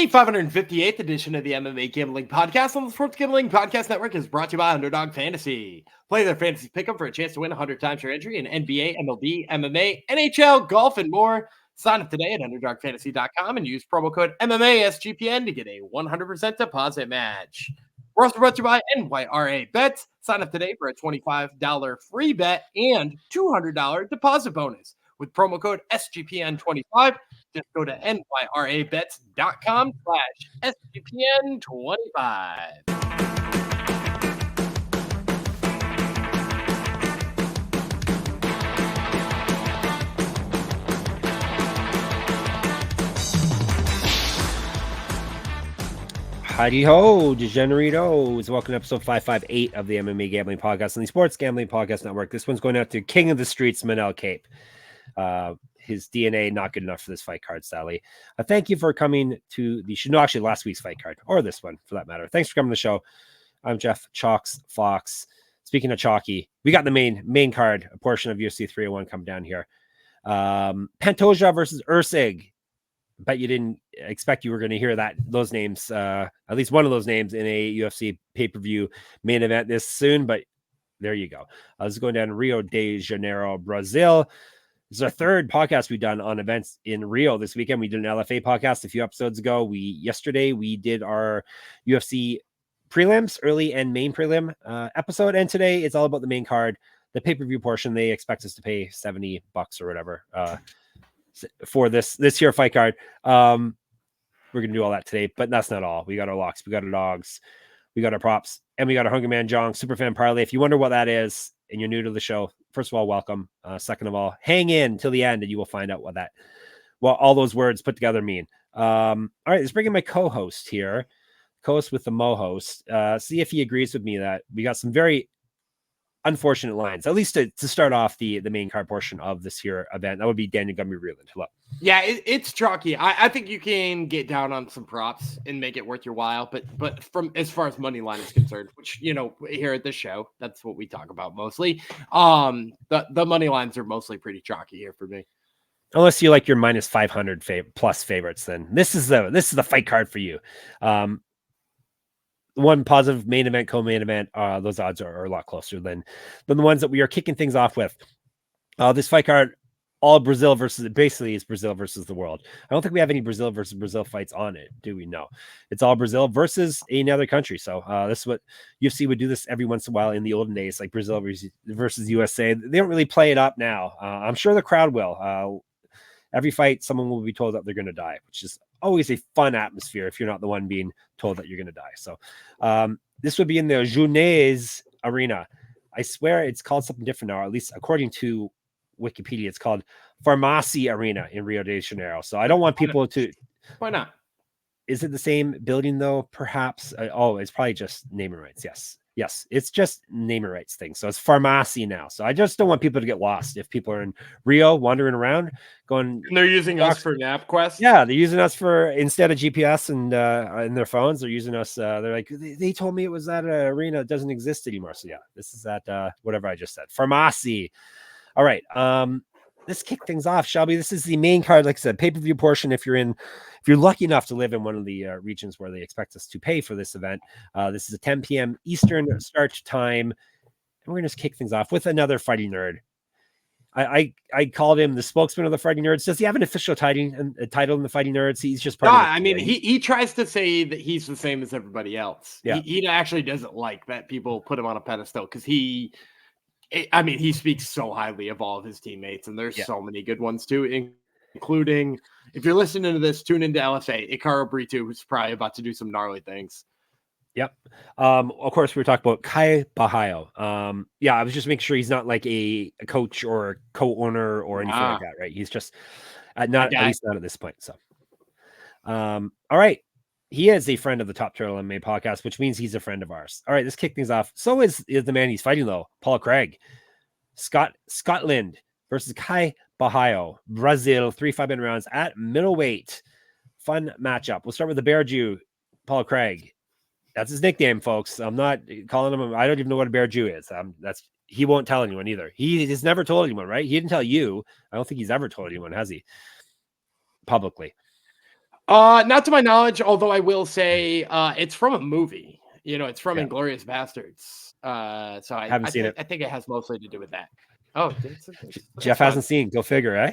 The 558th edition of the MMA Gambling Podcast on the Sports Gambling Podcast Network is brought to you by Underdog Fantasy. Play their fantasy pick'em for a chance to win 100 times your entry in NBA, MLB, MMA, NHL, golf, and more. Sign up today at UnderdogFantasy.com and use promo code MMA SGPN to get a 100% deposit match. We're also brought to you by NYRA Bets. Sign up today for a $25 free bet and $200 deposit bonus with promo code SGPN25. Just go to nyrabets.com/SGPN25. Howdy ho, degenerados. Welcome to episode 558 of the MMA Gambling Podcast on the Sports Gambling Podcast Network. This one's going out to King of the Streets, Manel Cape. His DNA not good enough for this fight card, Sally. Thank you for coming to the show. No, actually, last week's fight card, or this one for that matter. Thanks for coming to the show. I'm Jeff Chalks Fox. Speaking of chalky, we got the main card, a portion of UFC 301 come down here. Pantoja versus Erceg. Bet you didn't expect you were going to hear those names, at least one of those names in a UFC pay-per-view main event this soon, but there you go. This is going down in Rio de Janeiro, Brazil. This is our third podcast we've done on events in Rio this weekend. We did an LFA podcast a few episodes ago. Yesterday we did our UFC prelims, early and main prelim episode. And today it's all about the main card, the pay-per-view portion. They expect us to pay $70 or whatever for this here fight card. We're going to do all that today, but that's not all. We got our locks, we got our dogs, we got our props, and we got our Hungry Man Jong Superfan Parlay. If you wonder what that is and you're new to the show, first of all, welcome. Second of all, hang in till the end and you will find out what all those words put together mean. All right, let's bring in my co-host here, co-host with the Mo-host. See if he agrees with me that we got some very unfortunate lines, at least to start off the main card portion of this here event. That would be Daniel Gumby-Reeland. Hello. Yeah, it's chalky. I think you can get down on some props and make it worth your while, but from as far as money line is concerned, which here at this show, that's what we talk about mostly. The money lines are mostly pretty chalky here for me. Unless you like your minus 500 plus favorites, then this is the fight card for you. One positive main event, co-main event, those odds are a lot closer than the ones that we are kicking things off with. This fight card, all Brazil versus the world. I don't think we have any Brazil versus Brazil fights on it, do we? No, it's all Brazil versus another country. So this is what UFC would do this every once in a while in the olden days, like Brazil versus USA. They don't really play it up now. I'm sure the crowd will. Every fight, someone will be told that they're going to die, which is always a fun atmosphere if you're not the one being told that you're going to die. So this would be in the Junés Arena. I swear it's called something different now, or at least according to Wikipedia, it's called Farmacy Arena in Rio de Janeiro. So I don't want people to... Why not? Is it the same building though? Perhaps. It's probably just naming rights. Yes, it's just naming rights thing. So it's Farmacy now. So I just don't want people to get lost. If people are in Rio wandering around going... And they're using us for NapQuest? Yeah, they're using us for, instead of GPS and in their phones, they're using us. They're like, they told me it was that arena that doesn't exist anymore. So yeah, this is that, whatever I just said. Farmacy. All right. Let's kick things off, shall we? This is the main card, like I said, pay-per-view portion. If you're lucky enough to live in one of the regions where they expect us to pay for this event, this is a 10 p.m. Eastern start time. And we're going to kick things off with another fighting nerd. I called him the spokesman of the Fighting Nerds. Does he have an official title in the Fighting Nerds? He's just part of I mean, he tries to say that he's the same as everybody else. Yeah. He actually doesn't like that people put him on a pedestal because he speaks so highly of all of his teammates, and there's so many good ones too, including, if you're listening to this, tune into LFA, Icaro Brito, who's probably about to do some gnarly things. Yep. Of course, we were talking about Caio Borralho. I was just making sure he's not like a coach or a co-owner or anything like that, right? He's just at least not at this point. So, all right. He is a friend of the Top Turtle MMA podcast, which means he's a friend of ours. All right, let's kick things off. So is the man he's fighting, though, Paul Craig. Scotland versus Caio Borralho. Brazil, 3 5-minute rounds at middleweight. Fun matchup. We'll start with the Bear Jew, Paul Craig. That's his nickname, folks. I'm not calling him. I don't even know what a Bear Jew is. He won't tell anyone either. He has never told anyone, right? He didn't tell you. I don't think he's ever told anyone, has he? Publicly. Not to my knowledge, although I will say it's from a movie. It's from Inglourious Bastards. So I seen it. I think it has mostly to do with that. Oh, Jeff hasn't seen. Go figure, eh?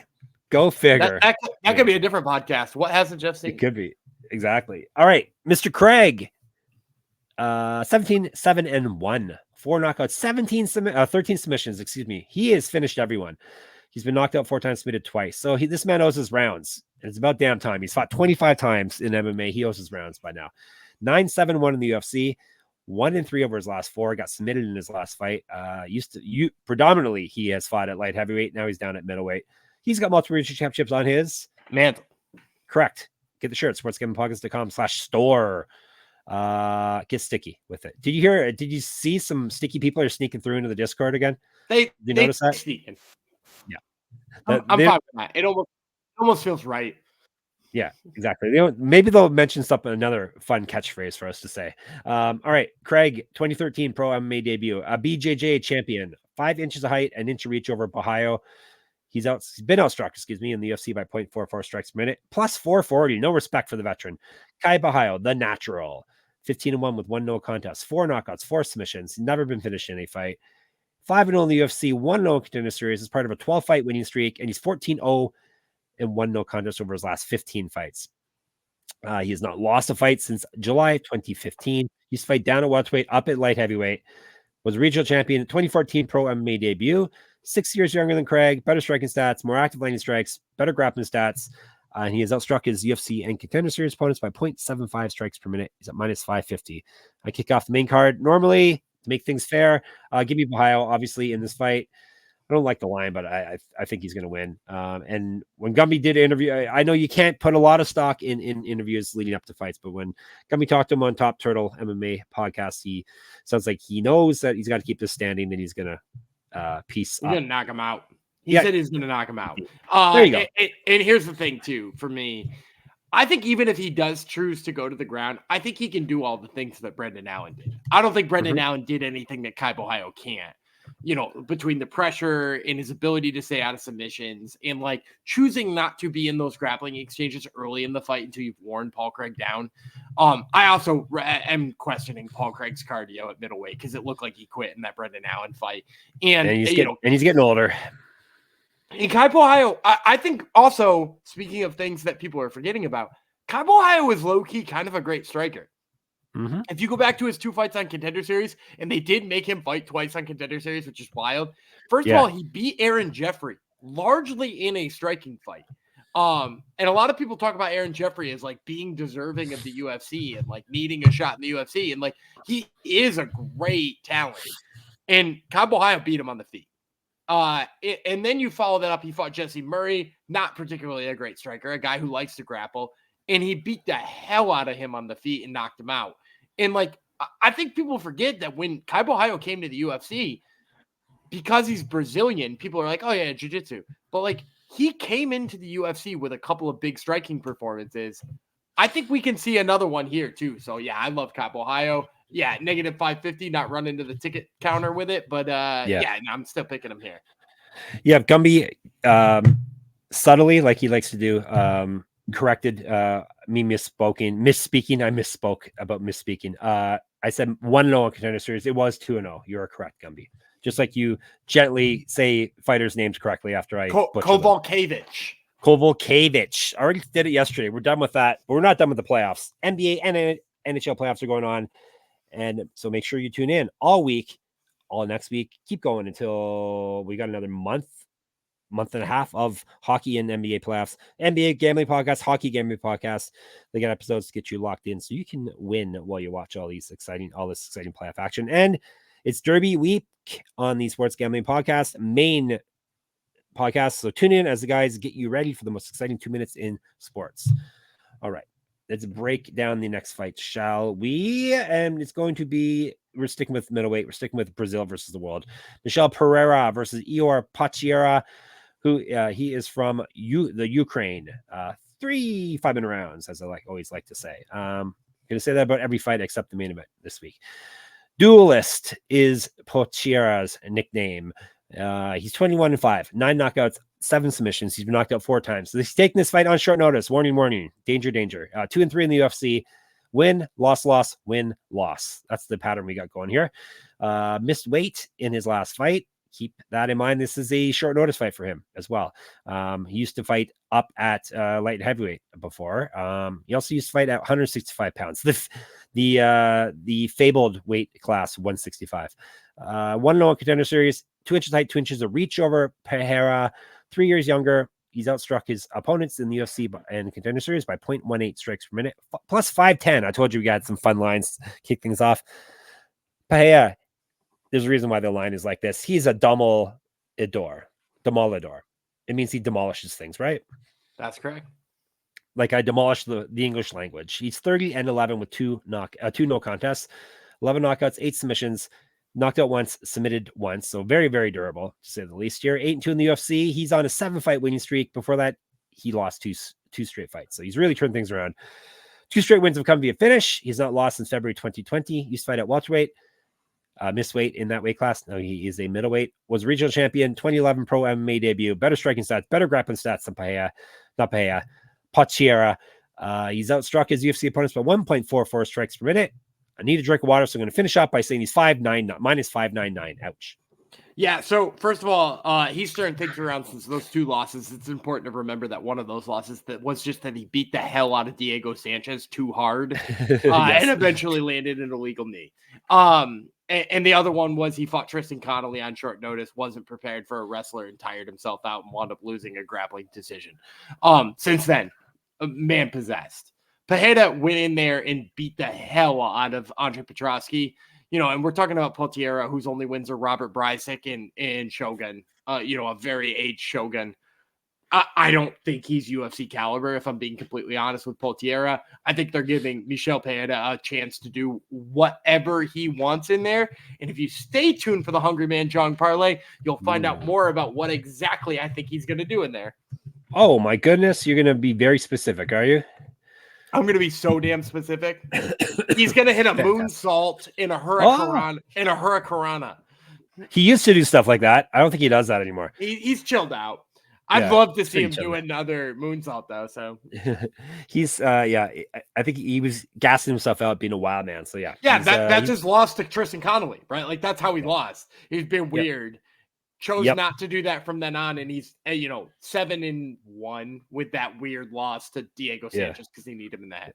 Go figure. That could be a different podcast. What hasn't Jeff seen? It could be. Exactly. All right, Mr. Craig. 17-7-1, 4 knockouts, 13 submissions. Excuse me. He has finished everyone. He's been knocked out 4 times, submitted twice. So this man owes his rounds. And it's about damn time. He's fought 25 times in MMA. He owes his rounds by now. 9-7-1 in the UFC. 1-3 over his last 4. Got submitted in his last fight. Predominantly he has fought at light heavyweight. Now he's down at middleweight. He's got multiple regional championships on his mantle. Correct. Get the shirt. sportsgamblingpockets.com/store. Get sticky with it. Did you see some sticky people are sneaking through into the Discord again? Did you notice that? Sneaking. Yeah. I'm fine with that. It almost feels right. Yeah, exactly. Maybe they'll mention another fun catchphrase for us to say. All right, Craig, 2013 pro MMA debut, a BJJ champion, 5 inches of height, an inch of reach over Borralho. He's been outstruck, in the UFC by 0.44 strikes per minute, plus 440. No respect for the veteran. Kai Borralho, the natural, 15-1 with 1 no contest, 4 knockouts, 4 submissions, never been finished in a fight. 5-0 in the UFC, 1-0 contender series as part of a 12-fight winning streak, and he's 14-0 and 1 no contest over his last 15 fights. He has not lost a fight since July 2015. He's fight down at welterweight, up at light heavyweight. Was a regional champion, 2014 pro MMA debut. 6 years younger than Craig, better striking stats, more active landing strikes, better grappling stats. And he has outstruck his UFC and contender series opponents by 0.75 strikes per minute. He's at minus 550. I kick off the main card normally to make things fair. Give me Ohio, obviously, in this fight. I don't like the line, but I think he's going to win. And when Gumby did an interview, I know you can't put a lot of stock in interviews leading up to fights, but when Gumby talked to him on Top Turtle MMA podcast, he sounds like he knows that he's got to keep this standing, and he's going to piece up. He's going to knock him out. He said he's going to knock him out. There you go. And here's the thing, too, for me. I think even if he does choose to go to the ground, I think he can do all the things that Brendan Allen did. I don't think Brendan Allen did anything that Kai Borralho can't. Between the pressure and his ability to stay out of submissions and like choosing not to be in those grappling exchanges early in the fight until you've worn Paul Craig down. I also am questioning Paul Craig's cardio at middleweight because it looked like he quit in that Brendan Allen fight. And he's getting older. And Kai Borralho, I think also, speaking of things that people are forgetting about, Kai Borralho is low-key kind of a great striker. Mm-hmm. If you go back to his 2 fights on Contender Series, and they did make him fight twice on Contender Series, which is wild. First of all, he beat Aaron Jeffrey largely in a striking fight. And a lot of people talk about Aaron Jeffrey as like being deserving of the UFC and like needing a shot in the UFC. And like, he is a great talent. And Kai Borralho beat him on the feet. And then you follow that up. He fought Jesse Murray, not particularly a great striker, a guy who likes to grapple. And he beat the hell out of him on the feet and knocked him out. And like, I think people forget that when Kai Borralho came to the UFC, because he's Brazilian, people are like, oh yeah, jiu-jitsu. But like, he came into the UFC with a couple of big striking performances. I think we can see another one here too. So yeah, I love Kai Borralho. Yeah, negative 550, not run into the ticket counter with it. But I'm still picking him here. Yeah, Gumby subtly, like he likes to do, corrected me misspeaking. I misspoke about misspeaking. I said 1-0 in Contender Series. It was 2-0. You're correct, Gumby. Just like you gently say fighters' names correctly after I Kovalkiewicz. Kovalkiewicz. I already did it yesterday. We're done with that, but we're not done with the playoffs. NBA and NHL playoffs are going on, and so make sure you tune in all week, all next week. Keep going until we got another month and a half of hockey and NBA playoffs. NBA gambling podcast, hockey gambling podcast. They got episodes to get you locked in so you can win while you watch all this exciting playoff action. And it's Derby week on the Sports Gambling Podcast, main podcast. So tune in as the guys get you ready for the most exciting 2 minutes in sports. All right, let's break down the next fight, shall we? And it's going to be, we're sticking with middleweight. We're sticking with Brazil versus the world. Michel Pereira versus Ihor Potieria, who he is from the Ukraine. 3 5-minute rounds, as I always like to say. I'm going to say that about every fight except the main event this week. Duelist is Potiera's nickname. He's 21-5, 9 knockouts, 7 submissions. He's been knocked out 4 times. So he's taking this fight on short notice. Warning, warning. Danger, danger. 2-3 in the UFC. Win, loss, loss, win, loss. That's the pattern we got going here. Missed weight in his last fight. Keep that in mind. This is a short notice fight for him as well. He used to fight up at light heavyweight before. He also used to fight at 165 pounds. The fabled weight class, 165. 1-0 contender series, 2 inches height, 2 inches of reach over Pereira, 3 years younger. He's outstruck his opponents in the UFC and contender series by 0.18 strikes per minute, plus 5'10". I told you we got some fun lines, kick things off. Pereira, there's a reason why the line is like this. He's a demolidor. It means he demolishes things, right? That's correct. Like I demolished the English language. He's 30-11 with 2 no contests, 11 knockouts, 8 submissions, knocked out once, submitted once. So very, very durable, to say the least here. 8-2 in the UFC. He's on a 7-fight winning streak. Before that, he lost two straight fights. So he's really turned things around. 2 straight wins have come via finish. He's not lost since February 2020. He used to fight at welterweight. Missed weight in that weight class. No, he is a middleweight. Was a regional champion. 2011 pro MMA debut. Better striking stats. Better grappling stats than Potieria. He's outstruck his UFC opponents by 1.44 strikes per minute. I need a drink of water, so I'm going to finish up by saying he's minus 599. Ouch. Yeah, so first of all, he's turned things around since those 2 losses. It's important to remember that one of those losses that was just that he beat the hell out of Diego Sanchez too hard Yes. and eventually landed an illegal knee. And the other one was he fought Tristan Connolly on short notice, wasn't prepared for a wrestler and tired himself out and wound up losing a grappling decision. Since then, man possessed. Pereira went in there and beat the hell out of Andre Petrosky, and we're talking about Potieria, whose only wins are Robert Brysick and Shogun, a very aged Shogun. I don't think he's UFC caliber, if I'm being completely honest with Potieria. I think they're giving Michel Pereira a chance to do whatever he wants in there. And if you stay tuned for the Hungry Man Jong Parlay, you'll find out more about what exactly I think he's going to do in there. Oh, my goodness. You're going to be very specific, are you? I'm going to be so damn specific. He's going to hit a moonsault in a hurricanrana. He used to do stuff like that. I don't think he does that anymore. He's chilled out. I'd love to see him do another moonsault, though. So he's, I think he was gassing himself out being a wild man. So yeah, that's his loss to Tristan Connolly, right? Like that's how he lost. He's been weird. Chose not to do that from then on, and he's 7-1 with that weird loss to Diego Sanchez because he needed him in the head.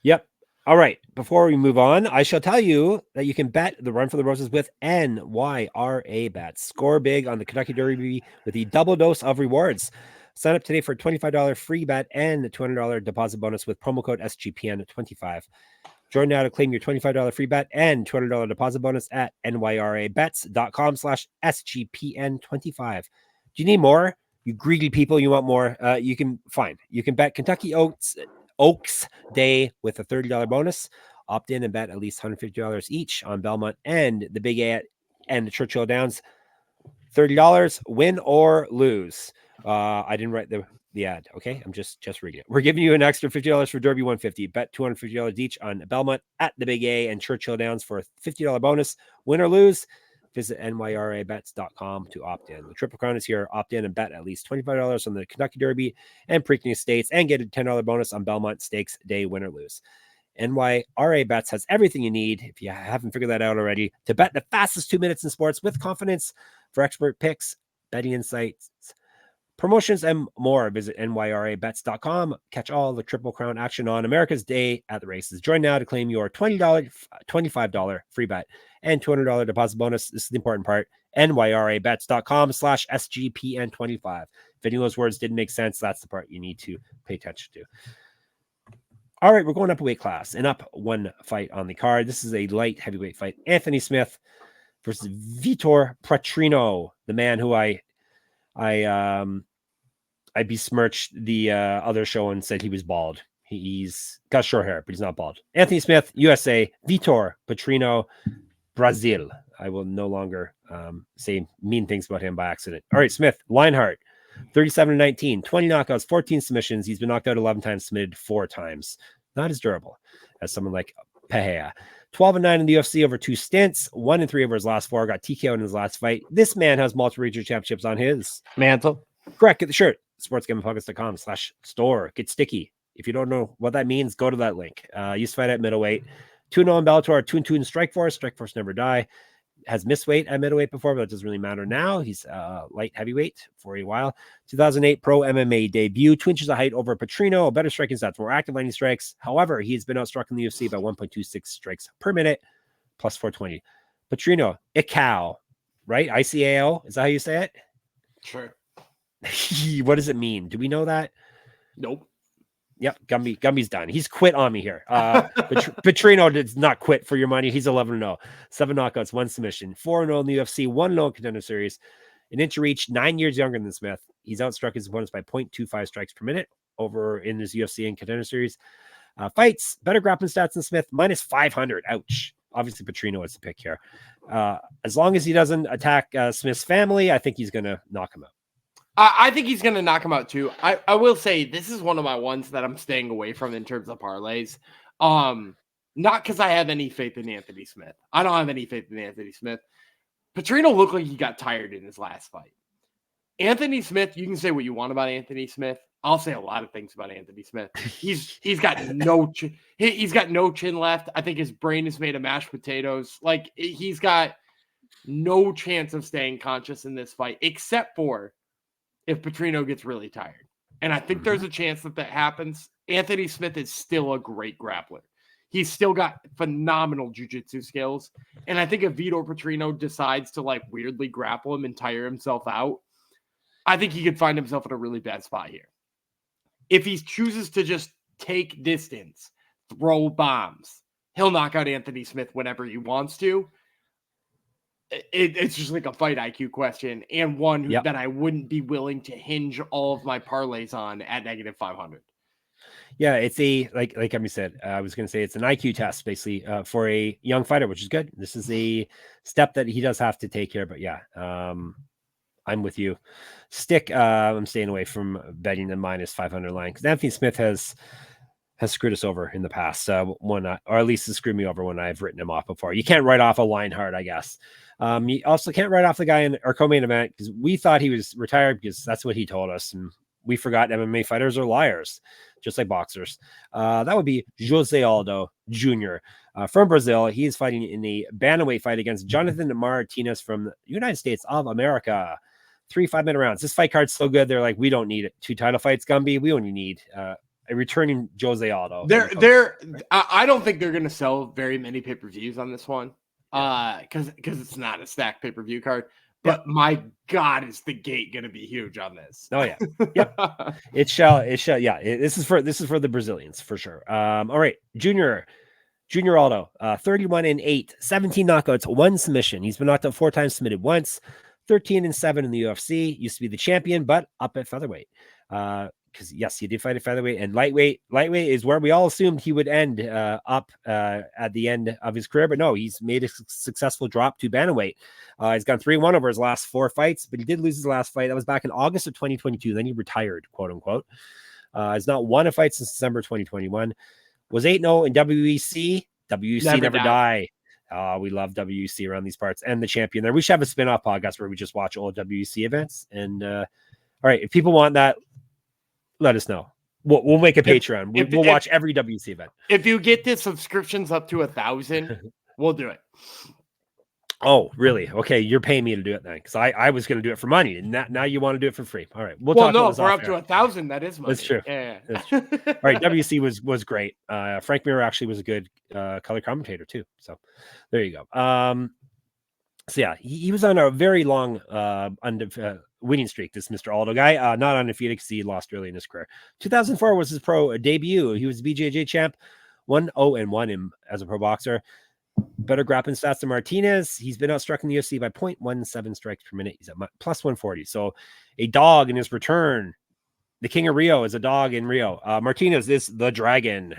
Yep. All right. Before we move on, I shall tell you that you can bet the Run for the Roses with NYRA bets. Score big on the Kentucky Derby with the double dose of rewards. Sign up today for a $25 free bet and a $200 deposit bonus with promo code SGPN25. Join now to claim your $25 free bet and $200 deposit bonus at nyrabets.com/SGPN25. Do you need more? You greedy people, you want more? You can bet Kentucky Oaks Day with a $30 bonus. Opt in and bet at least $150 each on Belmont and the Big A and the Churchill Downs. $30, win or lose. I didn't write the ad. Okay, I'm just reading it. We're giving you an extra $50 for Derby 150. Bet $250 each on Belmont at the Big A and Churchill Downs for a $50 bonus. Win or lose. Visit nyrabets.com to opt in. The Triple Crown is here. Opt in and bet at least $25 on the Kentucky Derby and Preakness Stakes and get a $10 bonus on Belmont Stakes Day, win or lose. NYRA Bets has everything you need, if you haven't figured that out already, to bet the fastest 2 minutes in sports with confidence. For expert picks, betting insights, promotions, and more, visit nyrabets.com. Catch all the Triple Crown action on America's Day at the races. Join now to claim your $25 free bet and $200 deposit bonus. This is the important part. nyrabets.com/SGPN25. If any of those words didn't make sense, that's the part you need to pay attention to. All right, we're going up a weight class and up 1 fight on the card. This is a light heavyweight fight. Anthony Smith versus Vitor Petrino, the man who I besmirched the other show and said he was bald. He's got short hair, but he's not bald. Anthony Smith, USA. Vitor Petrino, Brazil. I will no longer say mean things about him by accident. All right, Smith, Lionheart, 37-19, 20 knockouts, 14 submissions. He's been knocked out 11 times, submitted 4 times. Not as durable as someone like Pereira. 12-9 in the UFC over 2 stints, 1-3 over his last 4. Got TKO in his last fight. This man has multiple regional championships on his mantle. Correct. Get the shirt. sportsgamblingpodcast.com/store. Get sticky. If you don't know what that means, go to that link. Used to fight at middleweight. 2-0 in Bellator, 2-2 in Strikeforce. Strikeforce never die. Has missed weight at middleweight before, but it doesn't really matter now. He's light heavyweight for a while. 2008 pro MMA debut, 2 inches of height over Petrino, a better striking stats, more active landing strikes. However, he's been outstruck in the UFC by 1.26 strikes per minute, plus 420. Petrino, ICAO, right? ICAO, is that how you say it? Sure. What does it mean? Do we know that? Nope. Yep, Gumby's done. He's quit on me here. Petrino did not quit for your money. He's 11-0, 7 knockouts, 1 submission, 4-0 in the UFC, 1-0 in Contender Series, an inch of reach, 9 years younger than Smith. He's outstruck his opponents by 0.25 strikes per minute over in his UFC and Contender Series. Fights, better grappling stats than Smith, minus 500. Ouch. Obviously, Petrino is the pick here. As long as he doesn't attack Smith's family, I think he's going to knock him out. I think he's going to knock him out too. I will say this is one of my ones that I'm staying away from in terms of parlays. Not because I have any faith in Anthony Smith. I don't have any faith in Anthony Smith. Petrino looked like he got tired in his last fight. Anthony Smith, you can say what you want about Anthony Smith. I'll say a lot of things about Anthony Smith. He's got no chin. He's got no chin left. I think his brain is made of mashed potatoes. Like, he's got no chance of staying conscious in this fight, except for if Petrino gets really tired. And I think there's a chance that happens. Anthony Smith is still a great grappler. He's still got phenomenal jiu-jitsu skills. And I think if Vitor Petrino decides to like weirdly grapple him and tire himself out, I think he could find himself in a really bad spot here. If he chooses to just take distance, throw bombs, he'll knock out Anthony Smith whenever he wants to. It's just like a fight IQ question, and one that I wouldn't be willing to hinge all of my parlays on at negative 500. Yeah, it's a like I said, I was going to say it's an IQ test basically for a young fighter, which is good. This is a step that he does have to take here, but yeah, I'm with you. I'm staying away from betting the minus 500 line because Anthony Smith has screwed us over in the past. Or at least has screwed me over when I've written him off before. You can't write off a line hard, I guess. You also can't write off the guy in our co-main event because we thought he was retired because that's what he told us, and we forgot MMA fighters are liars, just like boxers. That would be Jose Aldo Jr. From Brazil. He is fighting in a bantamweight fight against Jonathan Martinez from the United States of America. 3 5-minute rounds. This fight card's so good. They're like, we don't need it. 2 title fights, Gumby. We only need a returning Jose Aldo. I don't think they're going to sell very many pay-per-views on this one. Because it's not a stacked pay-per-view card. But my God, is the gate going to be huge on this? Oh yeah, yep. It shall. Yeah, this is for the Brazilians for sure. All right, Junior Aldo, 31-8, 17 knockouts, 1 submission. He's been knocked out 4 times, submitted once. 13-7 in the UFC. Used to be the champion, but up at featherweight. Because yes, he did fight at featherweight and lightweight. Lightweight is where we all assumed he would end up at the end of his career, but no, he's made a successful drop to bantamweight. He's gone 3-1 over his last 4 fights, but he did lose his last fight. That was back in August of 2022. Then he retired, quote unquote. He's not won a fight since December 2021. Was 8-0 in WEC. WEC never die. We love WEC around these parts and the champion there. We should have a spin-off podcast where we just watch old WEC events. And all right, if people want that, let us know. We'll make a Patreon. We'll watch every WC event. If you get the subscriptions up to 1,000, we'll do it. Oh, really? Okay, you're paying me to do it then, because I was going to do it for money, and now you want to do it for free. All right, we'll talk. No, if we're up to 1,000, that is money. That's true. Yeah. That's true. All right, WC was great. Frank Mir actually was a good color commentator too. So there you go. So yeah, he was on a very long winning streak, this Mr. Aldo guy. Not undefeated because he lost early in his career. 2004 was his pro debut. He was BJJ champ, 1-0-1 as a pro boxer. Better grappling stats than Martinez. He's been outstruck in the UFC by 0.17 strikes per minute. He's at plus 140. So a dog in his return. The King of Rio is a dog in Rio. Martinez is the Dragon.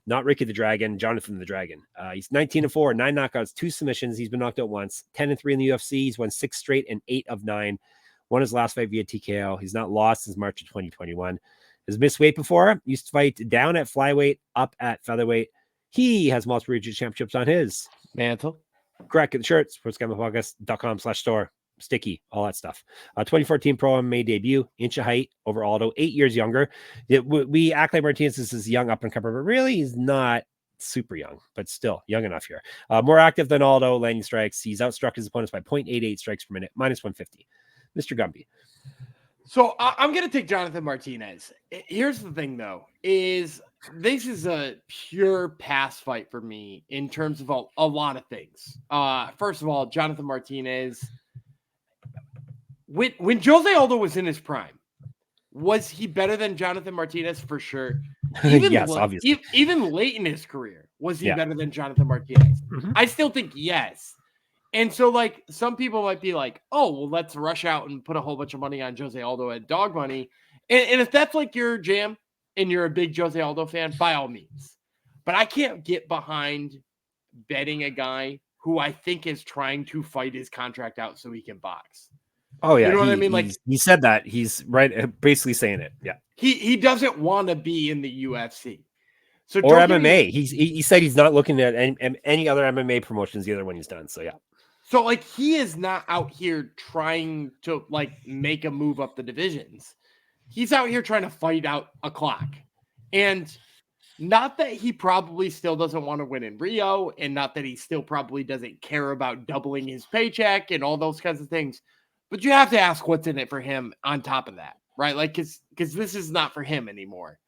Not Ricky the Dragon, Jonathan the Dragon. He's 19-4, 9 knockouts, 2 submissions. He's been knocked out once. 10-3 in the UFC. He's won 6 straight and 8 of 9. Won his last fight via TKO. He's not lost since March of 2021. Has missed weight before. Used to fight down at flyweight, up at featherweight. He has multiple regional championships on his mantle. Correct. Get the shirts. sportsgamblingpodcast.com/store. sticky, all that stuff. 2014 Pro MMA debut, inch of height over Aldo, 8 years younger. We act like Martinez is this young up-and-comer, but really he's not super young, but still young enough here. More active than Aldo, landing strikes. He's outstruck his opponents by 0.88 strikes per minute, minus 150. Mr. Gumby. So I'm going to take Jonathan Martinez. Here's the thing, though, is this is a pure pass fight for me in terms of a lot of things. First of all, Jonathan Martinez, when Jose Aldo was in his prime, was he better than Jonathan Martinez? For sure. Yes, obviously. Even late in his career, was he better than Jonathan Martinez? Mm-hmm. I still think yes. And so, like, some people might be like, oh, well, let's rush out and put a whole bunch of money on Jose Aldo at dog money. And if that's like your jam and you're a big Jose Aldo fan, by all means. But I can't get behind betting a guy who I think is trying to fight his contract out so he can box. Oh, yeah. You know what I mean? Like, he said that. He's right, basically saying it. Yeah. He doesn't want to be in the UFC. So or MMA. He said he's not looking at any other MMA promotions either when he's done. So, yeah. So, like, he is not out here trying to, like, make a move up the divisions. He's out here trying to fight out a clock. And not that he probably still doesn't want to win in Rio, and not that he still probably doesn't care about doubling his paycheck and all those kinds of things. But you have to ask what's in it for him on top of that, right? Like, because this is not for him anymore.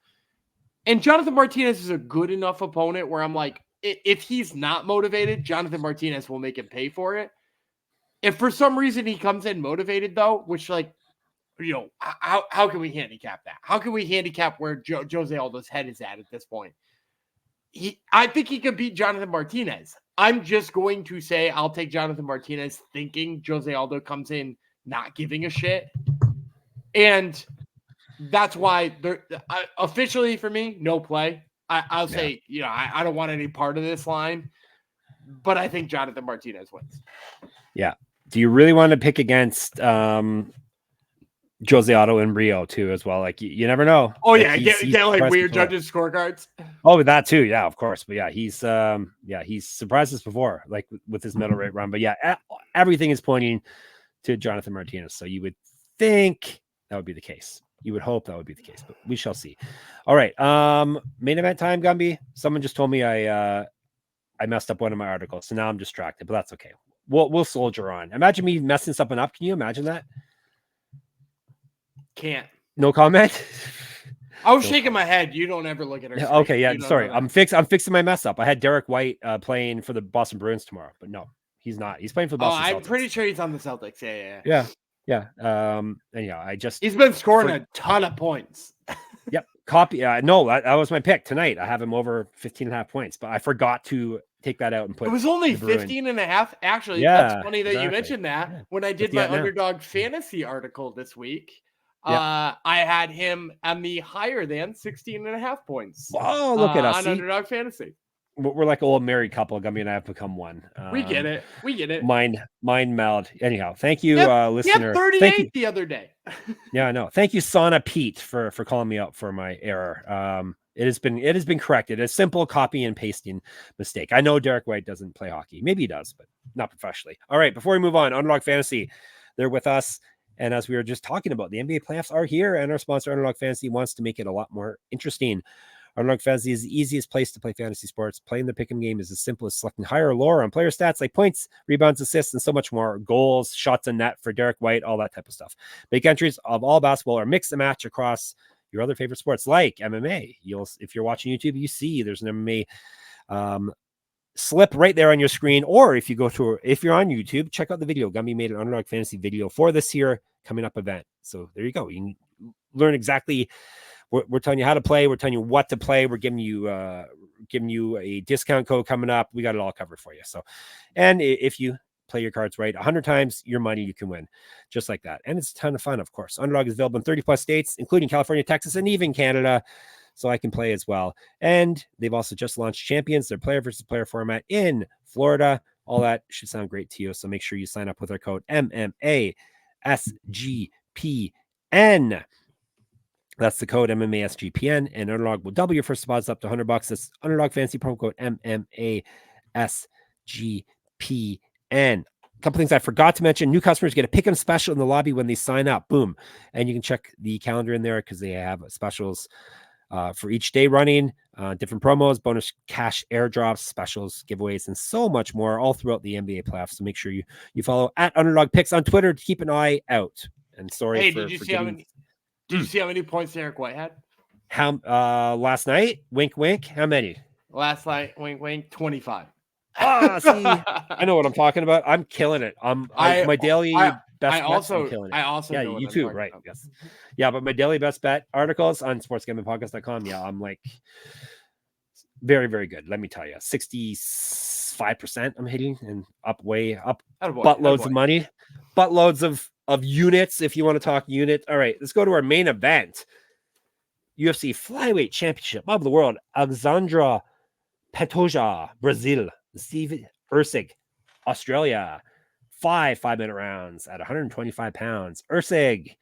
And Jonathan Martinez is a good enough opponent where I'm like, if he's not motivated, Jonathan Martinez will make him pay for it. If for some reason he comes in motivated, though, which, like, you know, how can we handicap that? How can we handicap where Jose Aldo's head is at this point? I think he could beat Jonathan Martinez. I'm just going to say I'll take Jonathan Martinez thinking Jose Aldo comes in not giving a shit. And that's why officially for me, no play. I'll say, you know, I don't want any part of this line, but I think Jonathan Martinez wins. Yeah. Do you really want to pick against Jose Aldo in Rio too, as well? Like you never know. Oh like, yeah, get like weird judges scorecards. Oh, that too. Yeah, of course. But yeah, he's surprised us before, like with his middle rate run. But yeah, everything is pointing to Jonathan Martinez. So you would think that would be the case. You would hope that would be the case, but we shall see. All right. Main event time, Gumby. Someone just told me I messed up one of my articles, so now I'm distracted, but that's okay. We'll soldier on. Imagine me messing something up. Can you imagine that? Can't. No comment. I was shaking my head. You don't ever look at her. Okay, yeah. Sorry, I'm fixing my mess up. I had Derek White playing for the Boston Bruins tomorrow, but no, he's not. He's playing for the Boston Celtics. I'm pretty sure he's on the Celtics. Yeah. Anyhow, he's been scoring a ton of points. Yep. Copy. No, that was my pick tonight. I have him over 15.5 points, but I forgot to take that out and put it was only 15.5. Actually, that's funny that you mentioned that. When I did my underdog fantasy article this week, I had him on the higher than 16.5 points. Oh, look at us on underdog fantasy. We're like an old married couple. Gumby and I have become one. We get it. Mind meld. Anyhow, thank you, listener. 38 the other day. Yeah, I know. Thank you, Sauna Pete, for calling me out for my error. It has been corrected. A simple copy and pasting mistake. I know Derek White doesn't play hockey. Maybe he does, but not professionally. All right, before we move on, Underdog Fantasy, they're with us. And as we were just talking about, the NBA playoffs are here, and our sponsor, Underdog Fantasy, wants to make it a lot more interesting. Underdog Fantasy is the easiest place to play fantasy sports. Playing the pick'em game is as simple as selecting higher or lower on player stats like points, rebounds, assists, and so much more. Goals, shots on net for Derek White, all that type of stuff. Make entries of all basketball or mix and match across your other favorite sports like MMA. If you're watching YouTube, you see there's an MMA slip right there on your screen. Or if you're on YouTube, check out the video. Gumby made an Underdog Fantasy video for this year coming up event. So there you go. You can learn exactly. We're telling you how to play. We're telling you what to play. We're giving you a discount code coming up. We got it all covered for you. So, and if you play your cards right 100 times your money, you can win just like that. And it's a ton of fun, of course. Underdog is available in 30 plus states, including California, Texas, and even Canada. So I can play as well. And they've also just launched Champions, their player versus player format in Florida. All that should sound great to you. So make sure you sign up with our code MMA SGPN. That's the code MMA SGPN, and Underdog will double your first deposit up to $100. That's Underdog Fantasy promo code MMA SGPN. couple things I forgot to mention. New customers get a pick 'em special in the lobby when they sign up. Boom. And you can check the calendar in there because they have specials for each day running, different promos, bonus cash airdrops, specials, giveaways, and so much more all throughout the NBA playoffs. So make sure you follow at Underdog Picks on Twitter to keep an eye out. And sorry Hey, for did you see getting... Did you see how many points Eric White had? Last night? Wink, wink. How many? Last night, wink, wink, 25. See, I know what I'm talking about. I'm killing it. My daily best bets, I'm killing it. I also yeah, know what you I'm too, talking right? about. Yes, yeah. But my daily best bet articles on sportsgamblingpodcast.com. Yeah, I'm like very, very good. Let me tell you, 65% I'm hitting and way up. Buttloads of money, buttloads of units. If you want to talk units, all right. Let's go to our main event. UFC Flyweight Championship of the World. Alexandre Pantoja, Brazil. Steve Erceg, Australia. 5-minute rounds at 125 pounds. Erceg,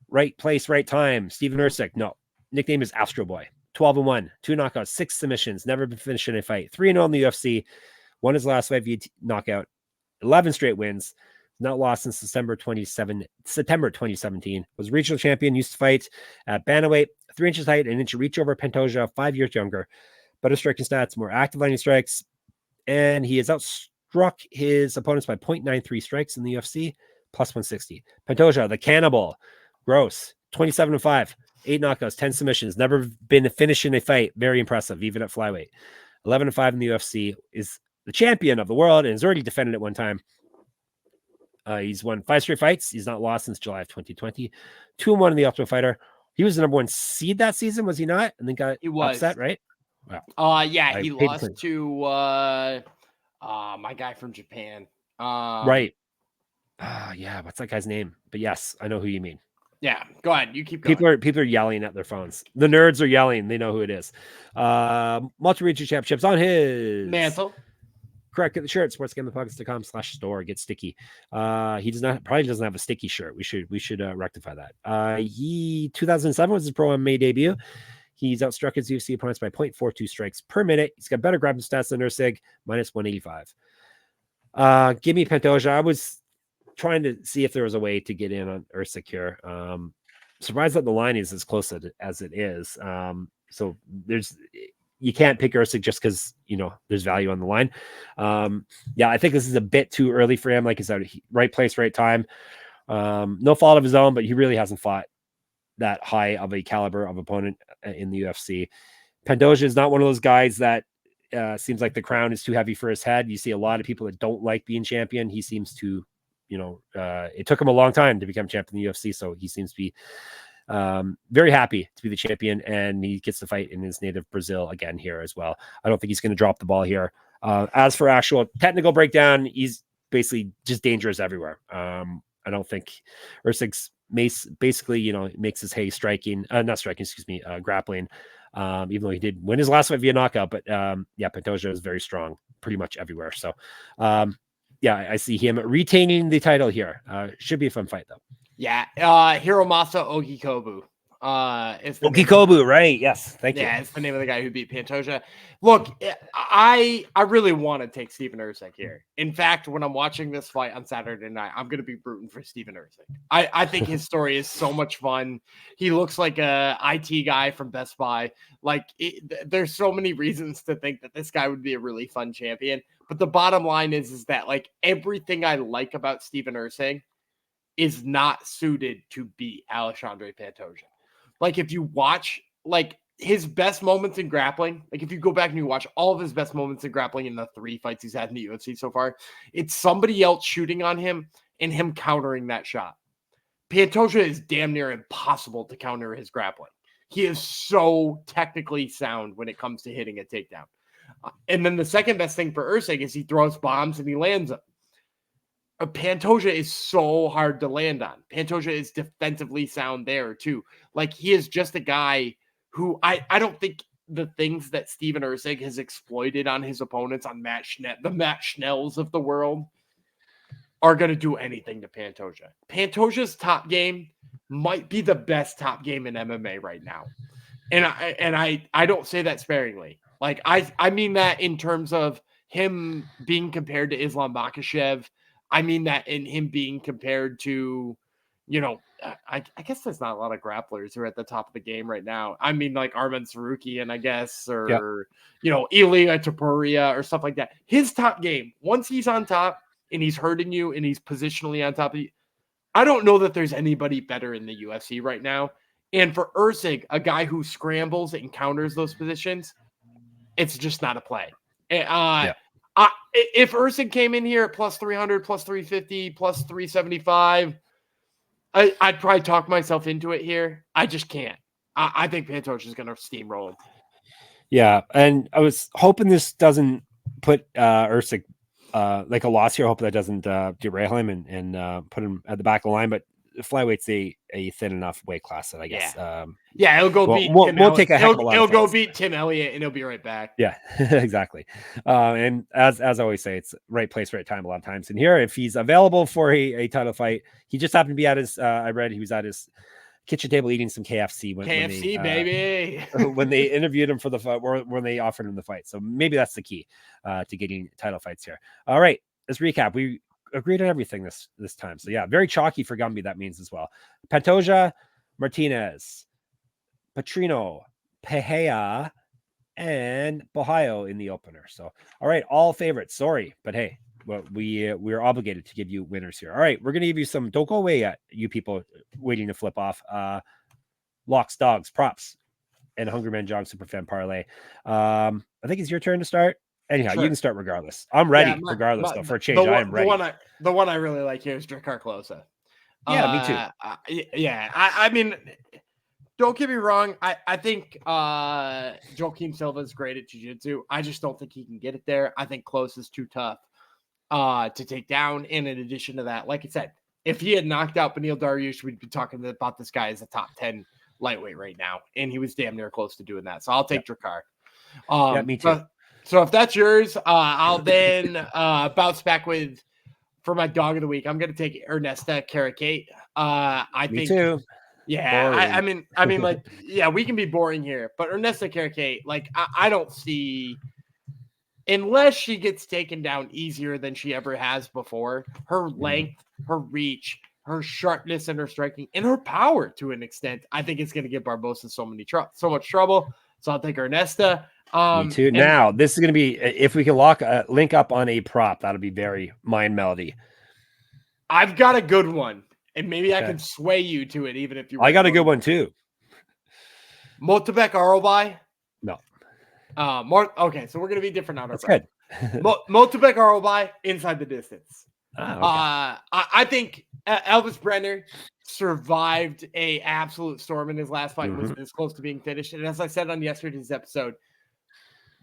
right place, right time. Steven Erceg, no. Nickname is Astro Boy. 12-1, 2 knockouts, 6 submissions, never been finished in a fight. 3-0 in the UFC. Won his last fight via knockout. 11 straight wins. Not lost since September 2017. Was regional champion. Used to fight at bantamweight, 3 inches height, an inch of reach over Pantoja, 5 years younger. Better striking stats, more active lining strikes, and he has outstruck his opponents by 0.93 strikes in the UFC, plus 160. Pantoja, the cannibal, gross, 27-5, 8 knockouts, 10 submissions, never been finished in a fight. Very impressive, even at flyweight. 11-5 in the UFC, is the champion of the world, and has already defended it one time. He's won 5 straight fights. He's not lost since July of 2020. 2-1 in the Ultimate Fighter. He was the number 1 seed that season, was he not? And then got upset, right? Wow. Yeah, he lost to my guy from Japan. Right. Yeah, what's that guy's name? But yes, I know who you mean. Yeah, go ahead. You keep going. People are yelling at their phones. The nerds are yelling. They know who it is. Multi-region championships on his mantle. Correct. Get the shirt. sportsgamblingpodcast.com/store. Get sticky. He probably doesn't have a sticky shirt. We should rectify that. 2007 was his pro MMA debut. He's outstruck his UFC opponents by 0.42 strikes per minute. He's got better grappling stats than Erceg, minus 185. Give me Pantoja. I was trying to see if there was a way to get in on Erceg here. Surprised that the line is as close as it is. So you can't pick Erceg just because there's value on the line. Yeah, I think this is a bit too early for him. Like I said, right place, right time. No fault of his own, but he really hasn't fought that high of a caliber of opponent in the UFC. Pantoja is not one of those guys that seems like the crown is too heavy for his head. You see a lot of people that don't like being champion. He seems to, it took him a long time to become champion in the UFC, so he seems to be very happy to be the champion, and he gets to fight in his native Brazil again here as well. I don't think he's going to drop the ball here. As for actual technical breakdown, he's basically just dangerous everywhere. I don't think Erceg's basically, makes his hay grappling. Even though he did win his last fight via knockout, but Pantoja is very strong pretty much everywhere. So I see him retaining the title here. Should be a fun fight though. Yeah, Hiromasa Ogikobu. Ogikobu, right? Yes, thank you. Yeah, it's the name of the guy who beat Pantoja. Look, I really want to take Steven Erceg here. In fact, when I'm watching this fight on Saturday night, I'm going to be rooting for Steven Erceg. I think his story is so much fun. He looks like a IT guy from Best Buy. There's so many reasons to think that this guy would be a really fun champion. But the bottom line is that everything I like about Steven Erceg is not suited to beat Alexandre Pantoja. If you watch his best moments in grappling, if you go back and you watch all of his best moments in grappling in the 3 fights he's had in the UFC so far, it's somebody else shooting on him and him countering that shot. Pantoja is damn near impossible to counter his grappling. He is so technically sound when it comes to hitting a takedown. And then the second best thing for Erceg is he throws bombs and he lands them. Pantoja is so hard to land on. Pantoja is defensively sound there too. He is just a guy who I don't think the things that Steven Erceg has exploited on his opponents on the Matt Schnells of the world are going to do anything to Pantoja. Pantoja's top game might be the best top game in MMA right now. And I don't say that sparingly. I mean that in terms of him being compared to Islam Makhachev. I mean that in him being compared to, I guess there's not a lot of grapplers who are at the top of the game right now. I mean, like Arman Sarukian, I guess, or, Ilya Tapuria or stuff like that. His top game, once he's on top and he's hurting you and he's positionally on top of you, I don't know that there's anybody better in the UFC right now. And for Erceg, a guy who scrambles and counters those positions, it's just not a play. If Erceg came in here at plus 300, plus 350, plus 375, I'd probably talk myself into it here. I just can't. I think Pantoja is going to steamroll him. Yeah, and I was hoping this doesn't put Erceg like a loss here. I hope that doesn't derail him and put him at the back of the line. But flyweight's a thin enough weight class that I guess. He'll go beat. We'll take a heck of a lot. He'll go beat Tim Elliott and he'll be right back. Yeah, exactly. And as I always say, it's right place, right time a lot of times. And here, if he's available for a title fight, he just happened to be at his. I read he was at his kitchen table eating some KFC when they, baby when they interviewed him for the fight, or when they offered him the fight. So maybe that's the key to getting title fights here. All right, let's recap. We agreed on everything this time. So yeah, very chalky for Gumby. That means as well. Pantoja, Martinez, Petrino, Pereira, and Borralho in the opener. So all right, all favorites. Sorry, but hey, well, we're obligated to give you winners here. All right, we're gonna give you some. Don't go away yet, you people waiting to flip off. Locks, dogs, props, and Hungry Man Jog Superfan parlay. I think it's your turn to start. Anyhow, you can start regardless. I'm ready, regardless, though, for a change. I am ready. The one I really like here is Drakkar Klose. Yeah, me too. I mean, don't get me wrong. I think Joaquim Silva is great at jiu-jitsu. I just don't think he can get it there. I think Klose is too tough to take down. And in addition to that, like I said, if he had knocked out Beneil Dariush, we'd be talking about this guy as a top 10 lightweight right now. And he was damn near close to doing that. So I'll take Drakkar. Yeah, me too. So if that's yours, I'll then bounce back with, for my dog of the week, I'm going to take Ernesta Caracate. Me too. Yeah, I mean, like, yeah, we can be boring here, but Ernesta Caracate, like, I don't see, unless she gets taken down easier than she ever has before, her length, her reach, her sharpness, and her striking, and her power to an extent, I think it's going to give Barbosa so much trouble. So I'll take Ernesta. Me too. Now, this is going to be, if we can link up on a prop, that'll be very mind melody. I've got a good one, and maybe I can sway you to it, even if you. I got a good one too. Motebek Arobai? No. Okay, so we're going to be different on our. That's good. Motebek Arobai inside the distance. Okay. I think Elvis Brenner survived a absolute storm in his last fight. Was this close to being finished, and as I said on yesterday's episode,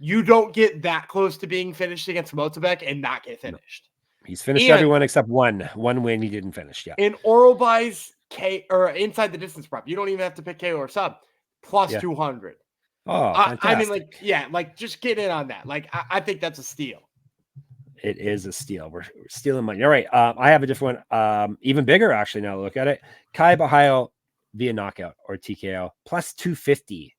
you don't get that close to being finished against Motebek and not get finished. He's finished everyone except one win he didn't finish. Yeah. In Orobai's or inside the distance prop, you don't even have to pick KO or sub, plus 200. Oh, fantastic. I mean, like, just get in on that. Like, I think that's a steal. It is a steal. We're stealing money. All right. I have a different one. Even bigger, actually, now to look at it. Kai Borralho via knockout or TKO, plus 250.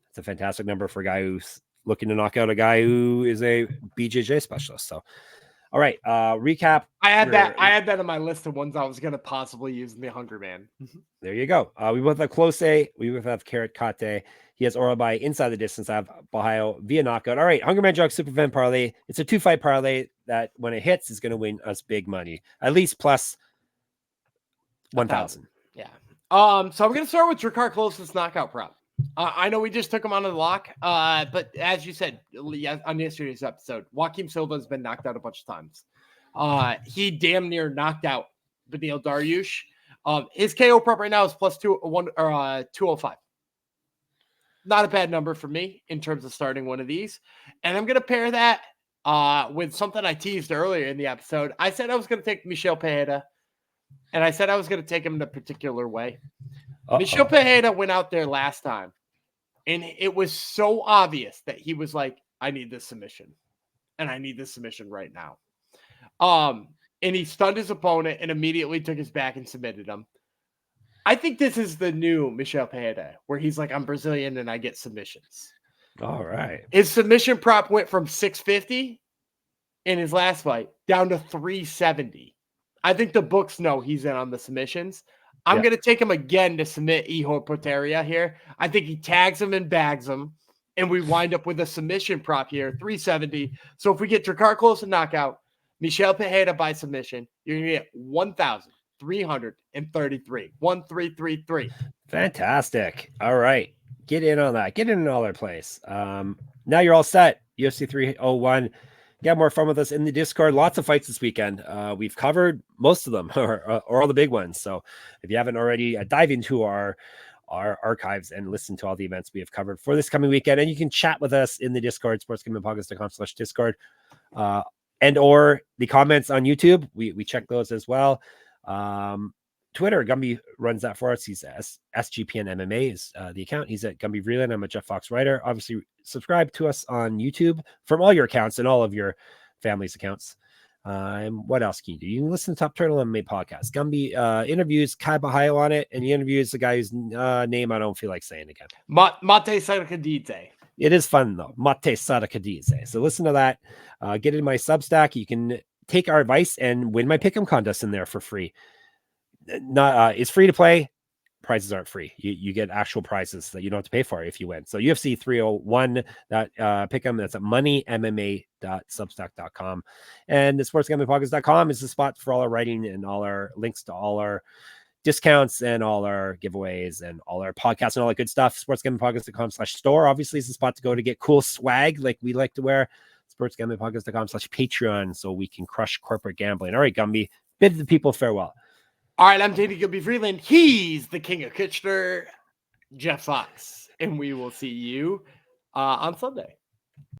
It's a fantastic number for a guy who's looking to knock out a guy who is a BJJ specialist. So, all right. Recap. I had that on my list of ones I was going to possibly use in the Hungry Man. There you go. We both have Klose. We both have Carrot Kate. He has Orobai inside the distance. I have Borralho via knockout. All right. Hungry Man Jog Superfan parlay. It's a 2-fight parlay that when it hits is going to win us big money, at least plus 1,000. Yeah. So I'm going to start with Drakkar Klose's knockout prop. I know we just took him on the lock, but as you said on yesterday's episode, Joaquim Silva has been knocked out a bunch of times. He damn near knocked out Beneil Dariush. His KO prop right now is plus 205. Not a bad number for me in terms of starting one of these. And I'm going to pair that with something I teased earlier in the episode. I said I was going to take Michel Pereira, and I said I was going to take him in a particular way. Michel Pereira went out there last time, and it was so obvious that he was like, I need this submission, and I need this submission right now. And he stunned his opponent and immediately took his back and submitted him. I think this is the new Michel Pereira, where he's like, I'm Brazilian and I get submissions. All right. His submission prop went from 650 in his last fight down to 370 I think the books know he's in on the submissions. I'm going to take him again to submit Ihor Potieria here. I think he tags him and bags him, and we wind up with a submission prop here, 370. So if we get Drakkar close and knockout, Michel Pereira by submission, you're going to get 1,333. 1,333. Fantastic. All right. Get in on that. Get in another place. Now you're all set. UFC 301. Get more fun with us in the Discord. Lots of fights this weekend. We've covered most of them or all the big ones. So if you haven't already, dive into our archives and listen to all the events we have covered for this coming weekend. And you can chat with us in the Discord, sportsgamblingpodcast.com/Discord, and or the comments on YouTube. We check those as well. Twitter, Gumby runs that for us. He's SGPN MMA is the account. He's at Gumby Vreeland. I'm a Jeff Fox writer. Obviously, subscribe to us on YouTube from all your accounts and all of your family's accounts. And what else can you do? You can listen to Top Turtle MMA podcast. Gumby interviews Kai Bahayo on it, and he interviews the guy whose name I don't feel like saying again. Mate Sarakadidze. It is fun though. Mate Sarakadidze. So listen to that. Get in my Substack. You can take our advice and win my pick'em contest in there for free. It's free to play. Prizes aren't free. You get actual prizes that you don't have to pay for if you win. So UFC 301, that pick them. That's at moneymma.substack.com. And the sportsgamblingpodcast.com is the spot for all our writing and all our links to all our discounts and all our giveaways and all our podcasts and all that good stuff. Sportsgamblingpodcast.com/store obviously is the spot to go to get cool swag like we like to wear. Sportsgamblingpodcast.com/Patreon so we can crush corporate gambling. All right, Gumby, bid the people farewell. All right, I'm Danny Gumby Vreeland. He's the king of Kitchener, Jeff Fox. And we will see you on Sunday.